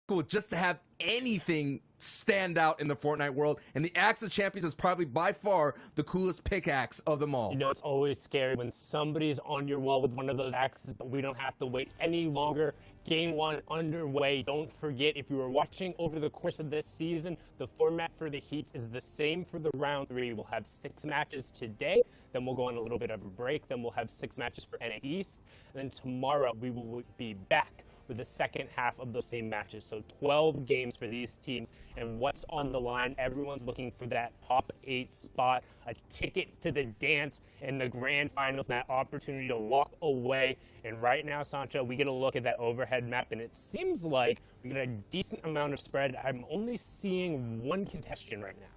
cool just to have anything stand out in the Fortnite world, and the Axe of Champions is probably by far the coolest pickaxe of them all. You know, it's always scary when somebody's on your wall with one of those axes, but we don't have to wait any longer. Game 1 underway. Don't forget, if you were watching over the course of this season, the format for the heats is the same for the round 3. We'll have 6 matches today, then we'll go on a little bit of a break, then we'll have 6 matches for NA East, and then tomorrow we will be back with the second half of those same matches. So 12 games for these teams, and what's on the line? Everyone's looking for that top 8 spot, a ticket to the dance in the grand finals, that opportunity to walk away. And right now, Sancho, we get a look at that overhead map, and it seems like we get a decent amount of spread. I'm only seeing 1 contestant right now.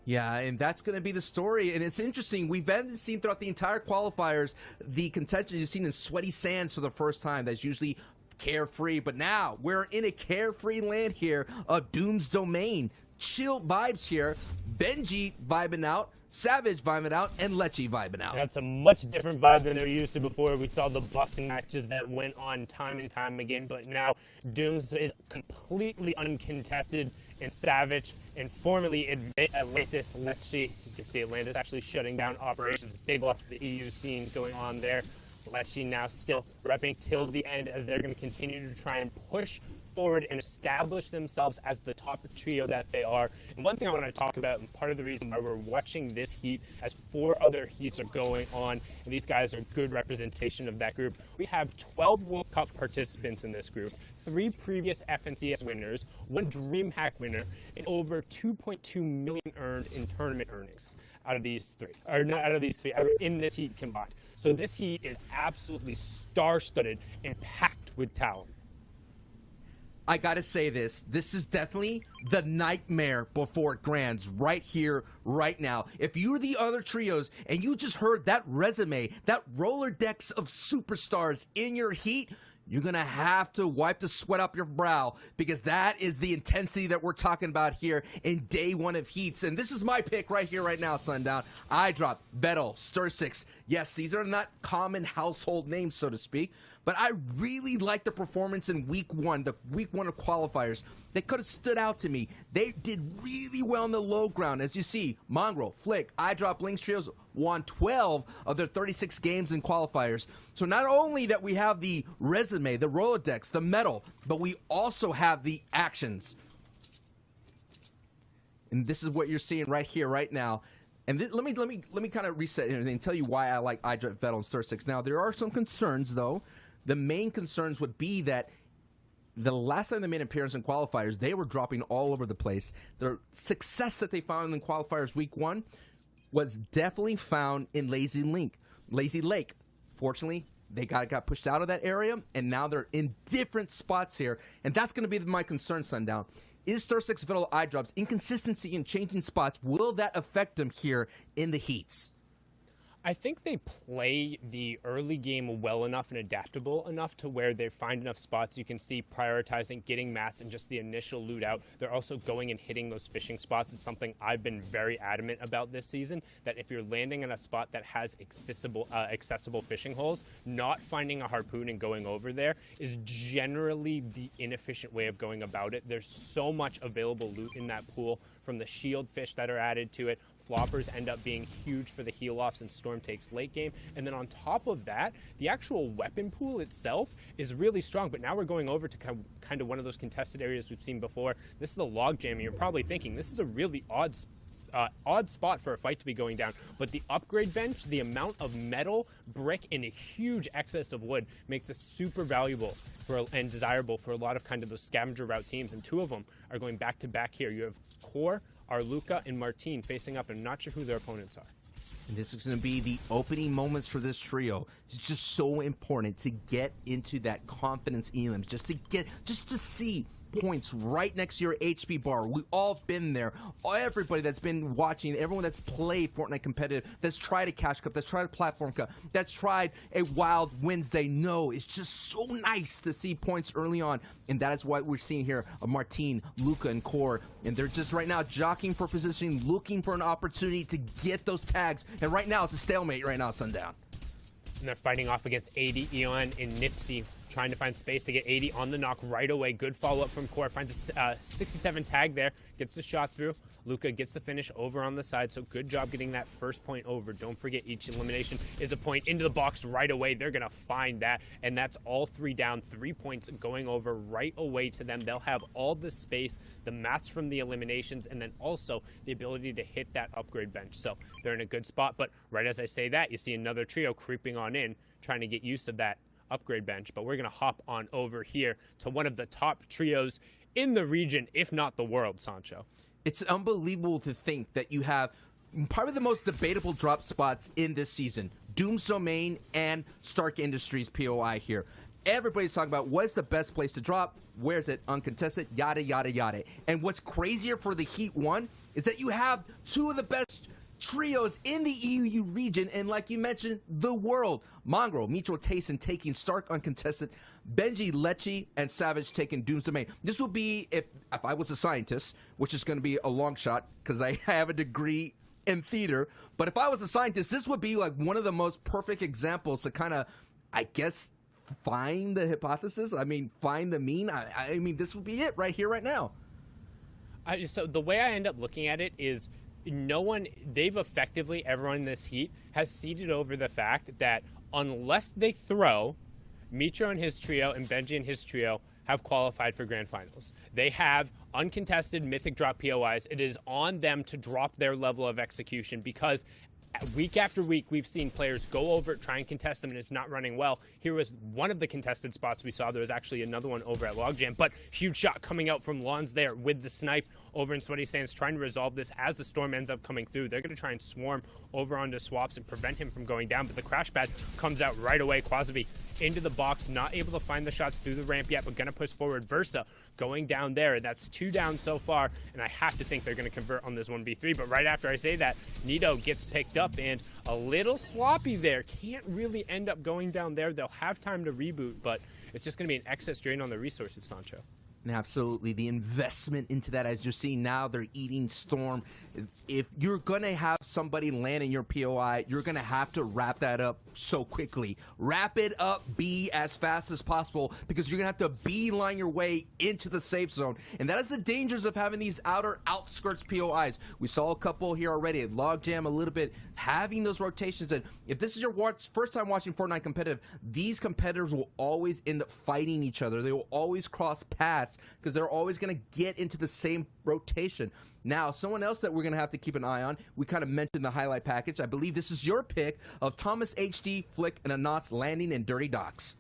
Yeah, and that's going to be the story. And it's interesting. We've seen throughout the entire qualifiers the contention you've seen in sweaty sands for the first time. That's usually carefree. But now we're in a carefree land here of Doom's Domain. Chill vibes here. Benji vibing out. Savage vibing out, and Lechi vibing out. That's a much different vibe than they're used to before. We saw the boxing matches that went on time and time again, but now Dooms is completely uncontested, and Savage and formerly Atlantis, Lechi, you can see Atlantis actually shutting down operations. Big loss for the EU scene going on there. Lechi now still repping till the end as they're going to continue to try and push forward and establish themselves as the top trio that they are. And one thing I want to talk about, and part of the reason why we're watching this heat as 4 other heats are going on, and these guys are good representation of that group. We have 12 World Cup participants in this group, 3 previous FNCS winners, 1 DreamHack winner, and over 2.2 million earned in tournament earnings out of these 3, or not out of these 3, in this heat combined. So this heat is absolutely star-studded and packed with talent. I gotta say this is definitely the nightmare before grands right here, right now. If you're the other trios and you just heard that resume, that Rolodex of superstars in your heat, you're gonna have to wipe the sweat up your brow, because that is the intensity that we're talking about here in day 1 of heats. And this is my pick right here, right now, Sundown. I drop Vettel, Stursix. Yes, these are not common household names, so to speak, but I really like the performance in week 1, the week 1 of qualifiers. They could have stood out to me. They did really well on the low ground. As you see, Mongrel, Flick, iDrop, Lynx Trios won 12 of their 36 games in qualifiers. So not only that we have the resume, the Rolodex, the medal, but we also have the actions. And this is what you're seeing right here, right now. And let me kind of reset and tell you why I like iDrop, Vettel, and Stursix. Now, there are some concerns, though. The main concerns would be that the last time they made an appearance in qualifiers, they were dropping all over the place. The success that they found in qualifiers week 1 was definitely found in Lazy Lake. Fortunately, they got pushed out of that area, and now they're in different spots here. And that's going to be my concern, Sundown. Is Stursix, Vettel, iDrop's inconsistency in changing spots, will that affect them here in the heats? I think they play the early game well enough and adaptable enough to where they find enough spots. You can see prioritizing getting mats and just the initial loot out. They're also going and hitting those fishing spots. It's something I've been very adamant about this season, that if you're landing in a spot that has accessible fishing holes, not finding a harpoon and going over there is generally the inefficient way of going about it. There's so much available loot in that pool, from the shield fish that are added to it. Floppers end up being huge for the heal-offs and Storm takes late game. And then on top of that, the actual weapon pool itself is really strong. But now we're going over to kind of one of those contested areas we've seen before. This is the log jam, and you're probably thinking, this is a really odd spot for a fight to be going down. But the upgrade bench, the amount of metal, brick, and a huge excess of wood makes this super valuable and desirable for a lot of kind of those scavenger route teams. And 2 of them are going back to back here. You have Core, Arluca, and Martine facing up, and I'm not sure who their opponents are. And this is going to be the opening moments for this trio. It's just so important to get into that confidence elims, just to see points right next to your HP bar. We've all been there. Everybody that's been watching, everyone that's played Fortnite competitive, that's tried a Cash Cup, that's tried a Platform Cup, that's tried a Wild Wednesday. No, it's just so nice to see points early on. And that is what we're seeing here of Martine, Luca, and Core. And they're just right now jockeying for positioning, looking for an opportunity to get those tags. And right now, it's a stalemate right now, Sundown. And they're fighting off against AD, Eon, and Nipsey trying to find space to get 80 on the knock right away. Good follow-up from Core. Finds a 67 tag there. Gets the shot through. Luca gets the finish over on the side, so good job getting that first point over. Don't forget, each elimination is a point into the box right away. They're going to find that, and that's all 3 down, 3 points going over right away to them. They'll have all the space, the mats from the eliminations, and then also the ability to hit that upgrade bench. So they're in a good spot, but right as I say that, you see another trio creeping on in, trying to get use of that upgrade bench. But we're going to hop on over here to one of the top trios in the region, if not the world, Sancho. It's unbelievable to think that you have probably the most debatable drop spots in this season. Doom's Domain and Stark Industries POI here. Everybody's talking about what's the best place to drop, where's it, uncontested, yada, yada, yada. And what's crazier for the Heat 1 is that you have 2 of the best trios in the EU region, and like you mentioned, the world. Mongrel, Mitro Tayson taking Stark uncontested, Benji, Lecce, and Savage taking Doom's Domain. This will be, if I was a scientist, which is going to be a long shot because I have a degree in theater, but if I was a scientist, this would be like one of the most perfect examples to kind of, I guess, find the hypothesis. I mean, find the mean. I mean, this would be it right here, right now. So the way I end up looking at it is, they've effectively, everyone in this heat has ceded over the fact that unless they throw, Mitro and his trio and Benji and his trio have qualified for grand finals. They have uncontested mythic drop POIs. It is on them to drop their level of execution, because week after week, we've seen players go over it, try and contest them, and it's not running well. Here was one of the contested spots we saw. There was actually another one over at Logjam, but huge shot coming out from Lons there with the snipe over in Sweaty Sands, trying to resolve this as the storm ends up coming through. They're going to try and swarm over onto Swaps and prevent him from going down, but the crash pad comes out right away. Quasivi into the box, not able to find the shots through the ramp yet, but going to push forward. Versa going down there. That's 2 down so far, and I have to think they're going to convert on this 1v3. But right after I say that, Nito gets picked up and a little sloppy there. Can't really end up going down there. They'll have time to reboot, but it's just going to be an excess drain on the resources, Sancho. Absolutely. The investment into that, as you're seeing now, they're eating Storm. If you're going to have somebody land in your POI, you're going to have to wrap that up so quickly. Wrap it up, be as fast as possible, because you're going to have to beeline your way into the safe zone. And that is the dangers of having these outer outskirts POIs. We saw a couple here already at Logjam a little bit, having those rotations. And if this is your first time watching Fortnite competitive, these competitors will always end up fighting each other. They will always cross paths because they're always going to get into the same rotation. Now, someone else that we're going to have to keep an eye on, we kind of mentioned the highlight package. I believe this is your pick of Thomas HD, Flick, and Anas landing in Dirty Docks.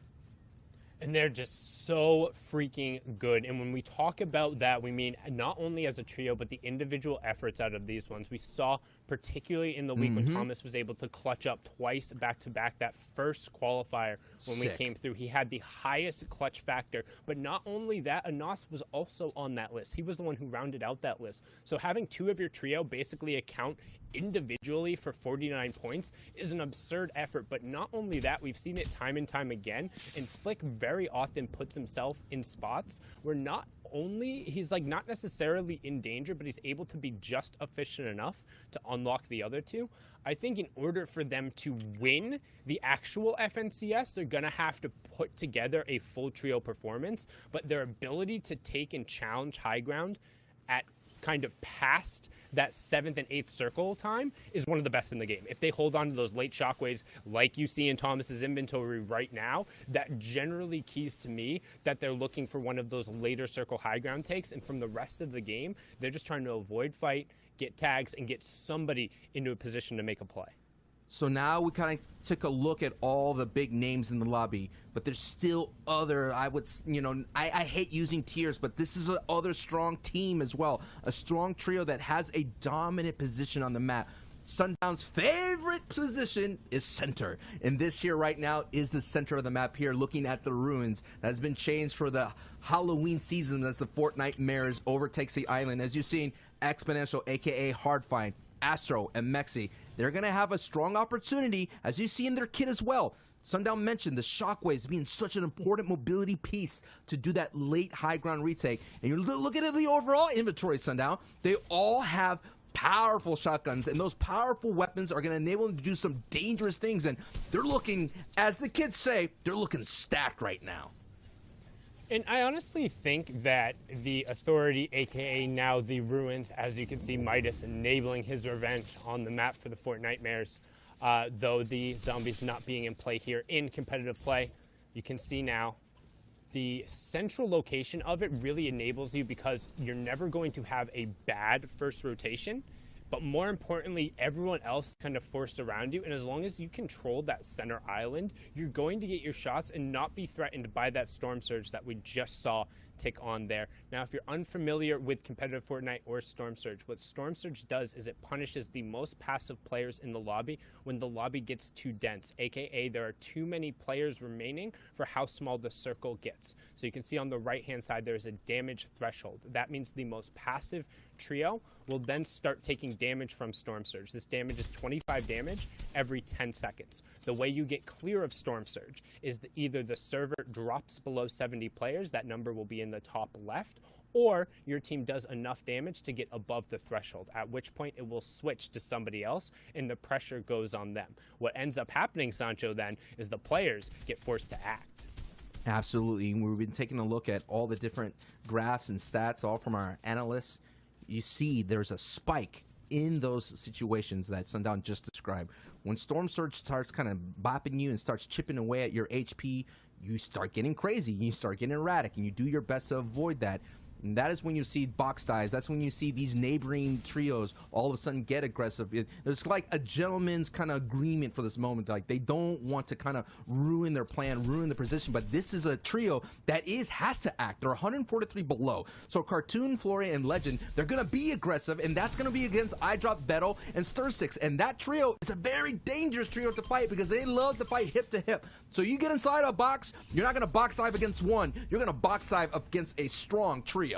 And they're just so freaking good. And when we talk about that, we mean not only as a trio, but the individual efforts out of these ones. We saw, particularly in the week when Thomas was able to clutch up twice back-to-back, that first qualifier when we came through. He had the highest clutch factor. But not only that, Anas was also on that list. He was the one who rounded out that list. So having 2 of your trio basically account individually for 49 points is an absurd effort. But not only that, we've seen it time and time again, and Flick very often puts himself in spots where he's like not necessarily in danger, but he's able to be just efficient enough to unlock the other 2. I think in order for them to win the actual FNCS, they're going to have to put together a full trio performance, but their ability to take and challenge high ground at kind of past that 7th and 8th circle time is one of the best in the game. If they hold on to those late shockwaves like you see in Thomas's inventory right now, that generally keys to me that they're looking for one of those later circle high ground takes, and from the rest of the game, they're just trying to avoid fight, get tags, and get somebody into a position to make a play. So now we kind of took a look at all the big names in the lobby, but there's still other, I hate using tiers, but this is another strong team as well. A strong trio that has a dominant position on the map. Sundown's favorite position is center, and this here right now is the center of the map here, looking at the ruins. That has been changed for the Halloween season as the Fortnite Mares overtakes the island. As you've seen, Exponential, aka Hardfind, Astro, and Mexi, they're going to have a strong opportunity, as you see in their kit as well. Sundown mentioned the shockwaves being such an important mobility piece to do that late high ground retake. And you're looking at the overall inventory, Sundown. They all have powerful shotguns, and those powerful weapons are going to enable them to do some dangerous things. And they're looking, as the kids say, they're looking stacked right now. And I honestly think that the Authority, aka now the Ruins, as you can see Midas enabling his revenge on the map for the Fortnitemares, though the zombies not being in play here in competitive play, you can see now the central location of it really enables you because you're never going to have a bad first rotation, but more importantly, everyone else kind of forced around you. And as long as you control that center island, you're going to get your shots and not be threatened by that storm surge that we just saw tick on there. Now, if you're unfamiliar with competitive Fortnite or Storm Surge, what Storm Surge does is it punishes the most passive players in the lobby when the lobby gets too dense, aka there are too many players remaining for how small the circle gets. So you can see on the right-hand side there is a damage threshold. That means the most passive trio will then start taking damage from Storm Surge. This damage is 25 damage every 10 seconds. The way you get clear of Storm Surge is that either the server drops below 70 players, that number will be in the top left, or your team does enough damage to get above the threshold, at which point it will switch to somebody else and the pressure goes on them. What ends up happening, Sancho, then, is the players get forced to act. Absolutely. We've been taking a look at all the different graphs and stats, all from our analysts. You see there's a spike in those situations that Sundown just described. When Storm Surge starts kind of bopping you and starts chipping away at your HP, you start getting crazy, you start getting erratic, and you do your best to avoid that. And that is when you see box dives. That's when you see these neighboring trios all of a sudden get aggressive. There's like a gentleman's kind of agreement for this moment. Like they don't want to kind of ruin their plan, ruin the position. But this is a trio that has to act. They're 143 below. So Cartoon, Florian, and Legend, they're going to be aggressive, and that's going to be against iDrop, Bettle, and Stir6. And that trio is a very dangerous trio to fight because they love to fight hip to hip. So you get inside a box, you're not going to box dive against one. You're going to box dive against a strong trio.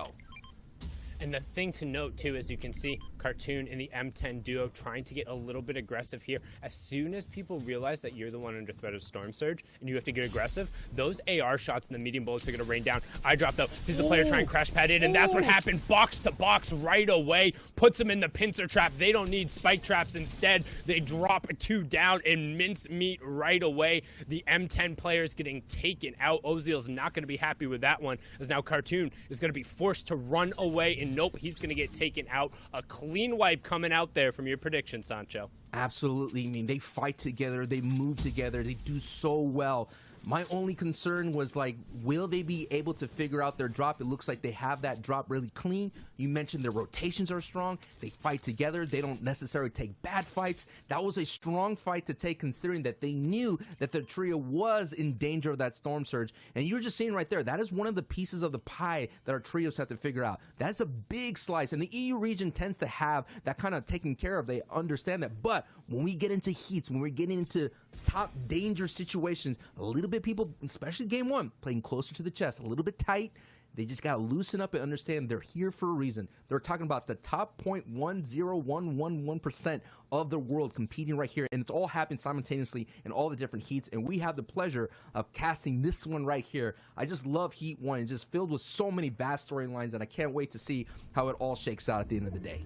And the thing to note, too, as you can see, Cartoon and the M10 duo trying to get a little bit aggressive here. As soon as people realize that you're the one under threat of Storm Surge and you have to get aggressive, those AR shots and the medium bullets are going to rain down. iDrop, though, sees the player try and crash pad in, and that's what happened. Box to box right away. Puts them in the pincer trap. They don't need spike traps. Instead, they drop 2 down and mince meat right away. The M10 player is getting taken out. Oziel's not going to be happy with that one, as now Cartoon is going to be forced to run away, and nope, he's going to get taken out. A clean wipe coming out there from your prediction, Sancho. Absolutely. I mean, they fight together, they move together, they do so well. My only concern was, like, will they be able to figure out their drop? It looks like they have that drop really clean. You mentioned their rotations are strong. They fight together. They don't necessarily take bad fights. That was a strong fight to take, considering that they knew that the trio was in danger of that Storm Surge. And you were just seeing right there, that is one of the pieces of the pie that our trios have to figure out. That's a big slice. And the EU region tends to have that kind of taken care of. They understand that. But when we get into heats, when we're getting into top danger situations, a little bit people, especially game one, playing closer to the chest, a little bit tight. They just got to loosen up and understand they're here for a reason. They're talking about the top 0.10111% of the world competing right here, and it's all happening simultaneously in all the different heats, and we have the pleasure of casting this one right here. I just love Heat 1. It's just filled with so many vast storylines, and I can't wait to see how it all shakes out at the end of the day.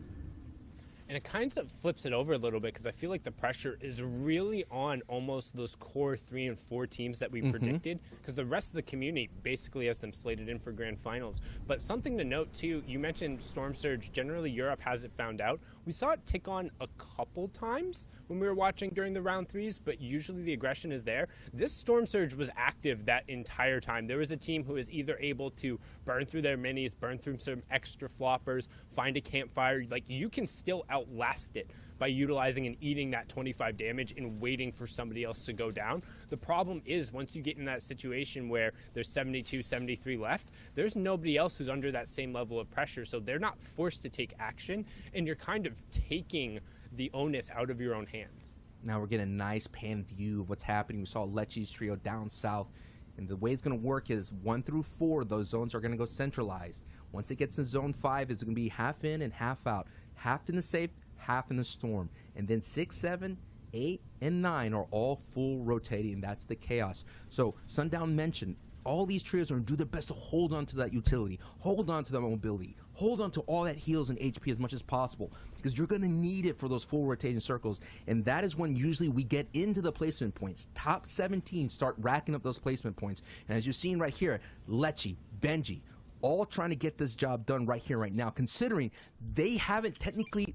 And it kind of flips it over a little bit because I feel like the pressure is really on almost those core 3 and 4 teams that we predicted, because the rest of the community basically has them slated in for grand finals. But something to note too, you mentioned Storm Surge. Generally Europe has it found out. We saw it tick on a couple times when we were watching during the round 3s, but usually the aggression is there. This Storm Surge was active that entire time. There was a team who was either able to burn through their minis, burn through some extra floppers, find a campfire. Like, you can still outlast it by utilizing and eating that 25 damage and waiting for somebody else to go down. The problem is, once you get in that situation where there's 72, 73 left, there's nobody else who's under that same level of pressure, so they're not forced to take action, and you're kind of taking the onus out of your own hands. Now we're getting a nice pan view of what's happening. We saw Lechi's trio down south, and the way it's going to work is 1 through 4, those zones are going to go centralized. Once it gets to zone 5, it's going to be half in and half out. Half in the safe, half in the storm. And then 6, 7, 8, and 9 are all full rotating. That's the chaos. So Sundown mentioned all these trios are going to do their best to hold on to that utility, hold on to that mobility, hold on to all that heals and HP as much as possible, because you're going to need it for those full rotating circles. And that is when usually we get into the placement points. Top 17 start racking up those placement points. And as you're seeing right here, Lechi, Benji, all trying to get this job done right here, right now, considering they haven't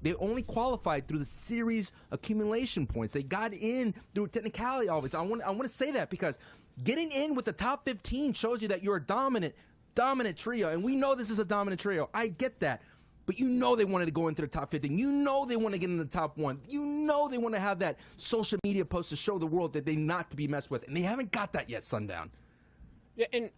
they only qualified through the series accumulation points. They got in through technicality always. I want to say that because getting in with the top 15 shows you that you're a dominant trio, and we know this is a dominant trio. I get that. But you know they wanted to go into the top 15. You know they want to get in the top 1. You know they want to have that social media post to show the world that they're not to be messed with. And they haven't got that yet, Sundown. Yeah, and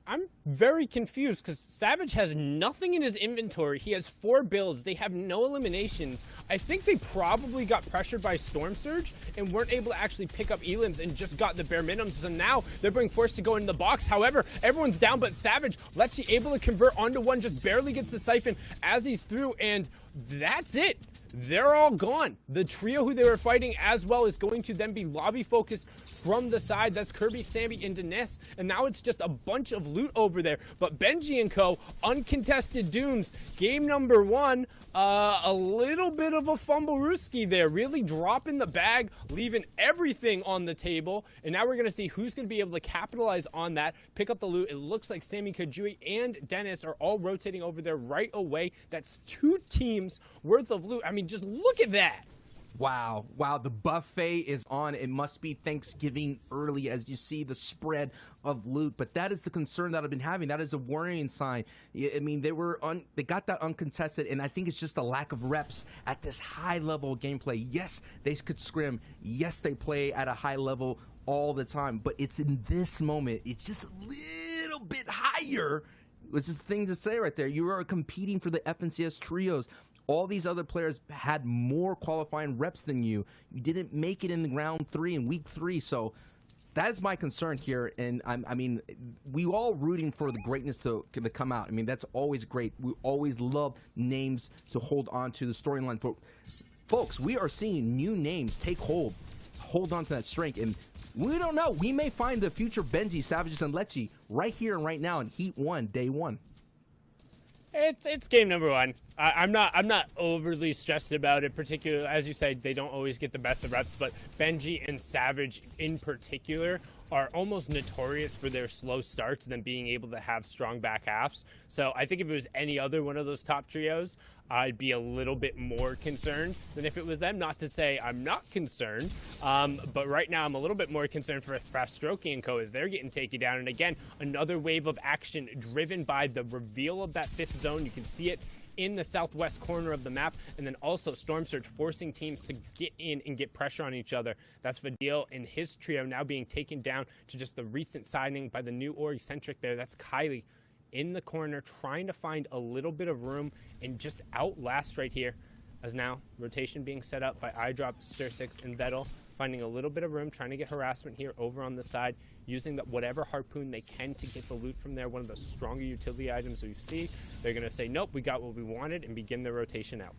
I'm very confused because Savage has nothing in his inventory. He has 4 builds. They have no eliminations. I think they probably got pressured by Storm Surge and weren't able to actually pick up elims and just got the bare minimums. So now they're being forced to go into the box. However, everyone's down but Savage. Let's see, able to convert onto 1, just barely gets the siphon as he's through, and that's it. They're all gone. The trio who they were fighting as well is going to then be lobby focused from the side. That's Kirby, Sammy, and Dennis. And now it's just a bunch of loot over there. But Benji and co, uncontested dooms. Game number 1, a little bit of a fumble-rooski there. Really dropping the bag, leaving everything on the table. And now we're going to see who's going to be able to capitalize on that, pick up the loot. It looks like Sammy Kajui and Dennis are all rotating over there right away. That's 2 teams worth of loot. I mean, just look at that. Wow, the buffet is on. It must be Thanksgiving early as you see the spread of loot, but that is the concern that I've been having. That is a worrying sign. I mean, they got that uncontested, and I think it's just a lack of reps at this high level of gameplay. Yes, they could scrim. Yes, they play at a high level all the time, but it's in this moment, it's just a little bit higher. Which is the thing to say right there. You are competing for the FNCS trios. All these other players had more qualifying reps than you. You didn't make it in the round 3 in week 3, so that's my concern here. And I mean, we all rooting for the greatness to come out. I mean, that's always great. We always love names to hold on to the storylines. But folks, we are seeing new names take hold on to that strength, and we don't know. We may find the future Benji, Savages, and Lecce right here and right now in Heat 1, Day 1. It's game number 1. I'm not overly stressed about it, particularly as you said, they don't always get the best of reps, but Benji and Savage in particular are almost notorious for their slow starts and then being able to have strong back halves. So I think if it was any other one of those top trios, I'd be a little bit more concerned than if it was them. Not to say I'm not concerned, but right now I'm a little bit more concerned for Fast Strokey and co as they're getting taken down. And again, another wave of action driven by the reveal of that 5th zone. You can see it in the southwest corner of the map, and then also Storm Surge forcing teams to get in and get pressure on each other. That's Fadil and his trio now being taken down to just the recent signing by the new Ori-centric there. That's Kylie in the corner trying to find a little bit of room and just outlast right here, as now rotation being set up by iDrop, Stir6, and Vettel, finding a little bit of room, trying to get harassment here over on the side, using whatever harpoon they can to get the loot from there. One of the stronger utility items we see. They're going to say, nope, we got what we wanted, and begin the rotation out.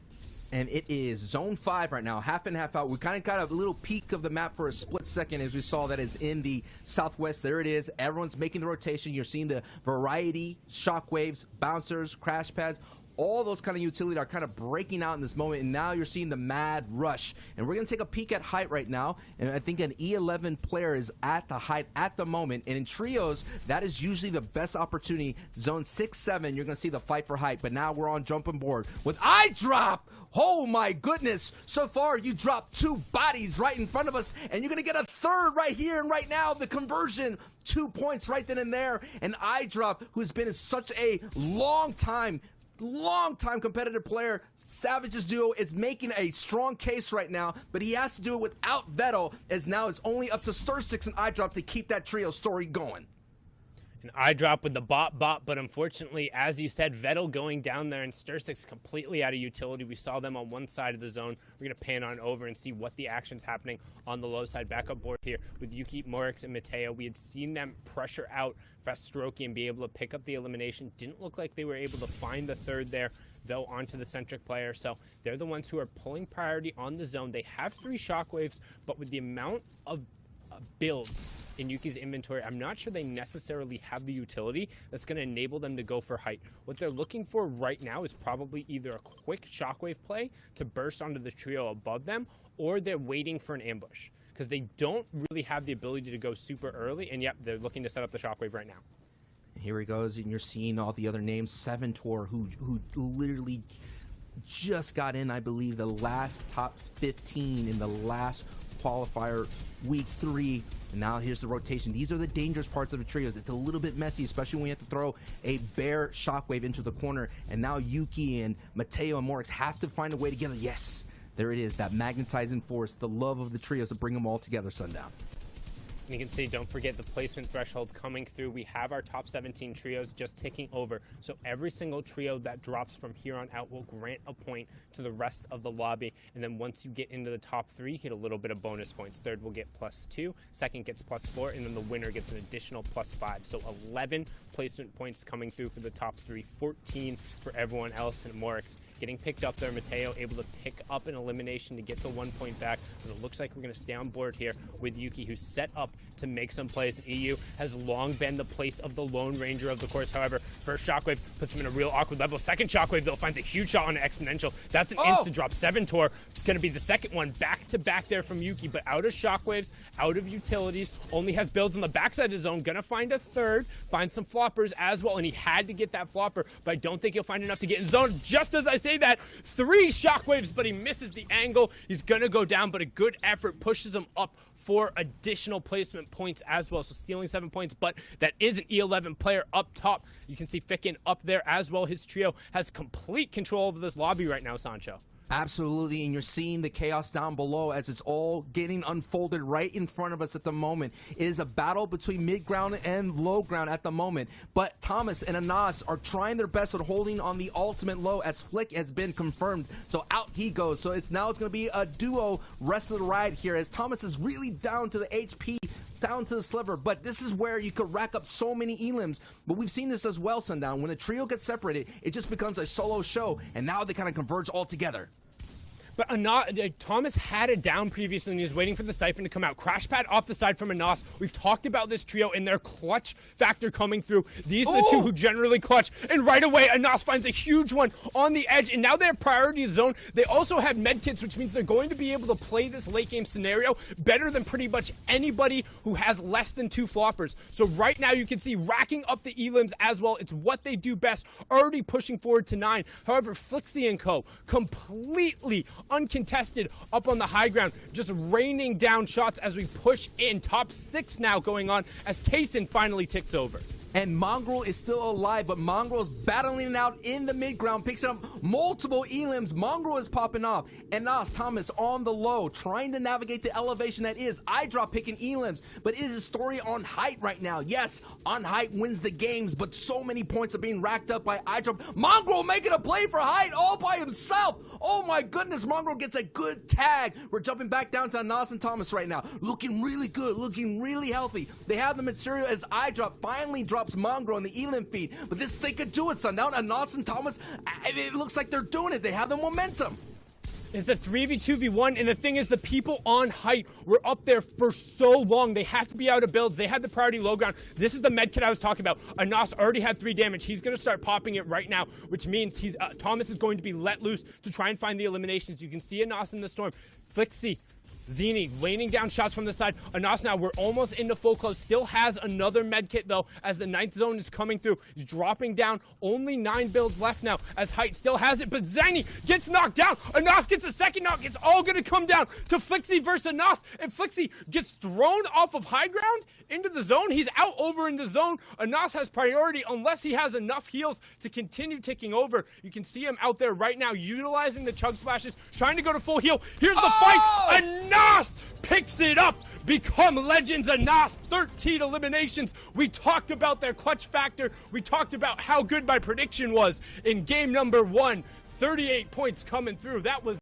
And it is zone 5 right now, half and half out. We kind of got a little peek of the map for a split second as we saw that it's in the southwest. There it is. Everyone's making the rotation. You're seeing the variety, shockwaves, bouncers, crash pads. All those kind of utility are kind of breaking out in this moment, and now you're seeing the mad rush. And we're going to take a peek at height right now, and I think an E11 player is at the height at the moment. And in trios, that is usually the best opportunity. Zone 6, 7, you're going to see the fight for height. But now we're on jumping board with iDrop. Oh my goodness, so far you dropped 2 bodies right in front of us, and you're going to get a 3rd right here and right now. The conversion, 2 points right then and there. And iDrop, who's been such a long time competitive player, Savage's duo is making a strong case right now, but he has to do it without Vettel, as now it's only up to Stir6 and iDrop to keep that trio story going. And iDrop with the bot, but unfortunately, as you said, Vettel going down there and Stir6 completely out of utility. We saw them on one side of the zone. We're going to pan on over and see what the action's happening on the low side backup board here with Yuki, Morix, and Mateo. We had seen them pressure out Fastroki and be able to pick up the elimination. Didn't look like they were able to find the 3rd there, though, onto the centric player. So they're the ones who are pulling priority on the zone. They have 3 shockwaves, but with the amount of builds in Yuki's inventory, I'm not sure they necessarily have the utility that's going to enable them to go for height. What they're looking for right now is probably either a quick shockwave play to burst onto the trio above them, or they're waiting for an ambush, because they don't really have the ability to go super early, and yep, they're looking to set up the shockwave right now. here he goes, and you're seeing all the other names. Seventor, who literally just got in, I believe, the last top 15 in the last qualifier, week 3. And now here's the rotation. These are the dangerous parts of the trios. It's a little bit messy, especially when you have to throw a bear shockwave into the corner. And now Yuki and Mateo and Morix have to find a way together. Yes, there it is, that magnetizing force, the love of the trios to bring them all together, Sundown. And you can see, don't forget the placement threshold coming through. We have our top 17 trios just ticking over. So every single trio that drops from here on out will grant a point to the rest of the lobby. And then once you get into the top 3, you get a little bit of bonus points. Third will get +2, second gets +4, and then the winner gets an additional +5. So 11 placement points coming through for the top 3, 14 for everyone else. And Morix getting picked up there. Mateo able to pick up an elimination to get the 1 point back. But it looks like we're going to stay on board here with Yuki, who's set up to make some plays. EU has long been the place of the Lone Ranger of the course. However, first shockwave puts him in a real awkward level. Second shockwave, though, finds a huge shot on an exponential. That's an instant drop. Seventor is going to be the second one back to back there from Yuki, but out of shockwaves, out of utilities, only has builds on the backside of his zone. Going to find a third, find some floppers as well, and he had to get that flopper, but I don't think he'll find enough to get in zone. Just as I say that, 3 shockwaves, but he misses the angle. He's going to go down, but a good effort pushes him up for additional placement points as well. So stealing 7 points, but that is an E11 player up top. You can see Ficken up there as well. His trio has complete control of this lobby right now, Sancho. Absolutely, and you're seeing the chaos down below as it's all getting unfolded right in front of us at the moment. It is a battle between mid-ground and low ground at the moment, but Thomas and Anas are trying their best at holding on the ultimate low as Flick has been confirmed. So out he goes. So it's going to be a duo rest of the ride here as Thomas is really down to the HP, down to the sliver, but this is where you could rack up so many elims. But we've seen this as well, Sundown. When a trio gets separated, it just becomes a solo show, and now they kind of converge all together. But Thomas had it down previously, and he was waiting for the siphon to come out. Crash pad off the side from Anas. We've talked about this trio and their clutch factor coming through. These are the two who generally clutch. And right away, Anas finds a huge one on the edge, and now they have priority zone. They also have medkits, which means they're going to be able to play this late game scenario better than pretty much anybody who has less than 2 floppers. So right now, you can see racking up the elims as well. It's what they do best, already pushing forward to 9. However, Flixie and co. completely uncontested up on the high ground, just raining down shots as we push in. Top 6 now going on as Tayson finally ticks over. And Mongrel is still alive, but Mongrel is battling it out in the mid-ground, picks up multiple elims. Mongrel is popping off. And Nas Thomas on the low, trying to navigate the elevation that is iDrop picking elims. But it is a story on height right now. Yes, on height wins the games, but so many points are being racked up by iDrop. Mongrel making a play for height all by himself. Oh my goodness, Mongrel gets a good tag. We're jumping back down to Nas and Thomas right now. Looking really good, looking really healthy. They have the material as iDrop finally drops Mongrel in the elim feed, but they could do it, Sundown. And Nas and Thomas, it looks like they're doing it. They have the momentum. It's a 3v2v1, and the thing is, the people on height were up there for so long. They have to be out of builds. They had the priority low ground. This is the med kit I was talking about. Anas already had 3 damage. He's going to start popping it right now, which means Thomas is going to be let loose to try and find the eliminations. You can see Anas in the storm. Flixie, Zini laning down shots from the side. Anas now, we're almost into full close. Still has another med kit though as the 9th zone is coming through. He's dropping down. Only 9 builds left now as Height still has it, but Zini gets knocked down. Anas gets a second knock. It's all going to come down to Flixie versus Anas, and Flixie gets thrown off of high ground into the zone. He's out over in the zone. Anas has priority unless he has enough heals to continue ticking over. You can see him out there right now utilizing the chug splashes, trying to go to full heal. Here's the fight. Anas picks it up. Become legends. Anas, 13 eliminations. We talked about their clutch factor. We talked about how good my prediction was in game number 1. 38 points coming through. That was